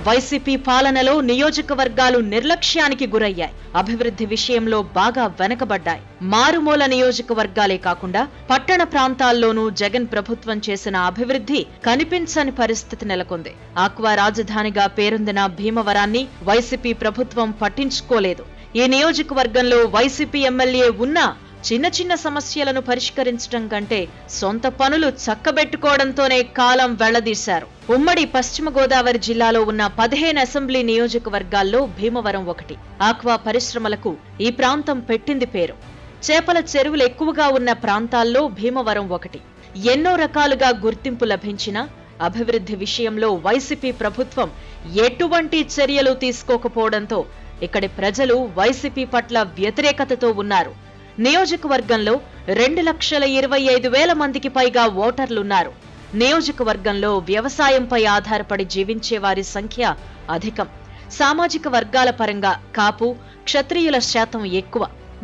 YCP పాలనలో నియోజకవర్గాలు నిర్లక్ష్యానికి గురయ్యాయి. అభివృద్ధి విషయంలో బాగా వెనకబడ్డాయి. మారుమూల నియోజకవర్గాలే కాకుండా పట్టణ ప్రాంతాల్లోనూ జగన్ ప్రభుత్వం చేసిన అభివృద్ధి కనిపించని పరిస్థితి నెలకొంది. ఆక్వా రాజధానిగా పేరొందిన భీమవరాన్ని వైసీపీ ప్రభుత్వం పట్టించుకోలేదు. ఈ నియోజకవర్గంలో వైసీపీ ఎమ్మెల్యే ఉన్నా చిన్న చిన్న సమస్యలను పరిష్కరించడం కంటే సొంత పనులు చక్కబెట్టుకోవడంతోనే కాలం వెళ్లదీశారు. ఉమ్మడి పశ్చిమ గోదావరి జిల్లాలో ఉన్న 15 అసెంబ్లీ నియోజకవర్గాల్లో భీమవరం ఒకటి. ఆక్వా పరిశ్రమలకు ఈ ప్రాంతం పెట్టింది పేరు. చేపల చెరువులు ఎక్కువగా ఉన్న ప్రాంతాల్లో భీమవరం ఒకటి. ఎన్నో రకాలుగా గుర్తింపు లభించినా అభివృద్ధి విషయంలో వైసీపీ ప్రభుత్వం ఎటువంటి చర్యలు తీసుకోకపోవడంతో ఇక్కడి ప్రజలు వైసీపీ పట్ల వ్యతిరేకతతో ఉన్నారు. నియోజకవర్గంలో 2,25,000 మందికి పైగా ఓటర్లున్నారు. నియోజకవర్గంలో వ్యవసాయంపై ఆధారపడి జీవించే వారి సంఖ్య అధికం. సామాజిక వర్గాల పరంగా కాపు, క్షత్రియుల శాతం ఎక్కువ.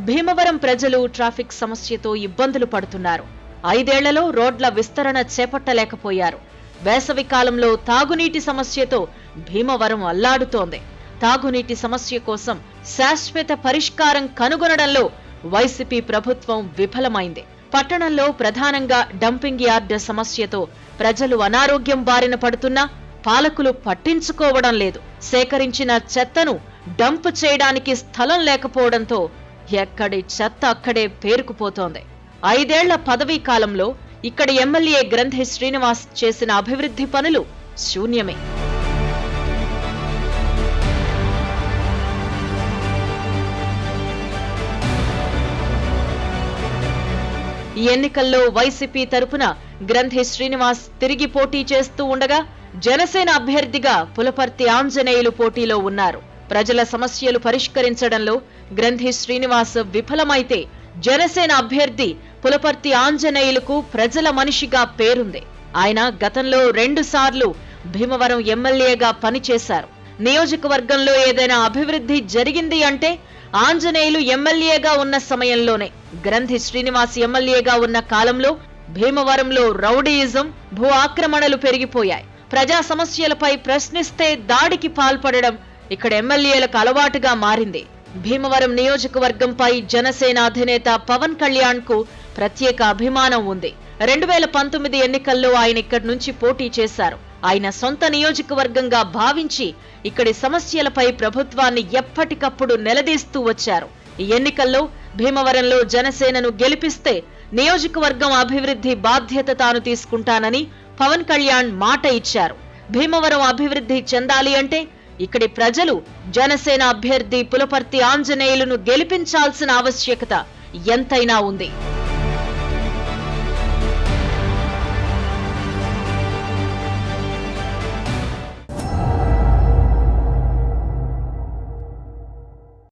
భీమవరం ప్రజలు ట్రాఫిక్ సమస్యతో ఇబ్బందులు పడుతున్నారు. 5 ఏళ్లలో రోడ్ల విస్తరణ చేపట్టలేకపోయారు. వేసవి కాలంలో తాగునీటి సమస్యతో భీమవరం అల్లాడుతోంది. తాగునీటి సమస్య కోసం శాశ్వత పరిష్కారం కనుగొనడంలో వైసీపీ ప్రభుత్వం విఫలమైంది. పట్టణంలో ప్రధానంగా డంపింగ్ యార్డ్ సమస్యతో ప్రజలు అనారోగ్యం బారిన పడుతున్నా పాలకులు పట్టించుకోవడం లేదు. సేకరించిన చెత్తను డంప్ చేయడానికి స్థలం లేకపోవడంతో ఎక్కడి చెత్త అక్కడే పేరుకుపోతోంది. 5 ఏళ్ల పదవీ కాలంలో ఇక్కడి ఎమ్మెల్యే గ్రంథి శ్రీనివాస్ చేసిన అభివృద్ధి పనులు శూన్యమే. ఈ ఎన్నికల్లో వైసీపీ తరపున గ్రంథి శ్రీనివాస్ తిరిగి పోటీ చేస్తూ ఉండగా జనసేన అభ్యర్థిగా పులపర్తి ఆంజనేయులు పోటీలో ఉన్నారు. ప్రజల సమస్యలు పరిష్కరించడంలో గ్రంథి శ్రీనివాస్ విఫలమైతే జనసేన అభ్యర్థి పులపర్తి ఆంజనేయులకు ప్రజల మనిషిగా పేరుంది. ఆయన గతంలో 2 సార్లు భీమవరం ఎమ్మెల్యేగా పనిచేశారు. నియోజకవర్గంలో ఏదైనా అభివృద్ధి జరిగింది అంటే ఆంజనేయులు ఎమ్మెల్యేగా ఉన్న సమయంలోనే. గ్రంథి శ్రీనివాస్ ఎమ్మెల్యేగా ఉన్న కాలంలో భీమవరంలో రౌడీయిజం, భూ ఆక్రమణలు పెరిగిపోయాయి. ప్రజా సమస్యలపై ప్రశ్నిస్తే దాడికి పాల్పడడం ఇక్కడ ఎమ్మెల్యేలకు అలవాటుగా మారింది. భీమవరం నియోజకవర్గంపై జనసేన అధినేత పవన్ కళ్యాణ్ కు ప్రత్యేక అభిమానం ఉంది. 2019 ఎన్నికల్లో ఆయన ఇక్కడి నుంచి పోటీ చేశారు. ఆయన సొంత నియోజకవర్గంగా భావించి ఇక్కడి సమస్యలపై ప్రభుత్వాన్ని ఎప్పటికప్పుడు నిలదీస్తూ వచ్చారు. ఈ ఎన్నికల్లో భీమవరంలో జనసేనను గెలిపిస్తే నియోజకవర్గం అభివృద్ధి బాధ్యత తాను తీసుకుంటానని పవన్ కళ్యాణ్ మాట ఇచ్చారు. భీమవరం అభివృద్ధి చెందాలి అంటే ఇక్కడి ప్రజలు జనసేన అభ్యర్థి పులపర్తి ఆంజనేయులను గెలిపించాల్సిన ఆవశ్యకత ఎంతైనా ఉంది.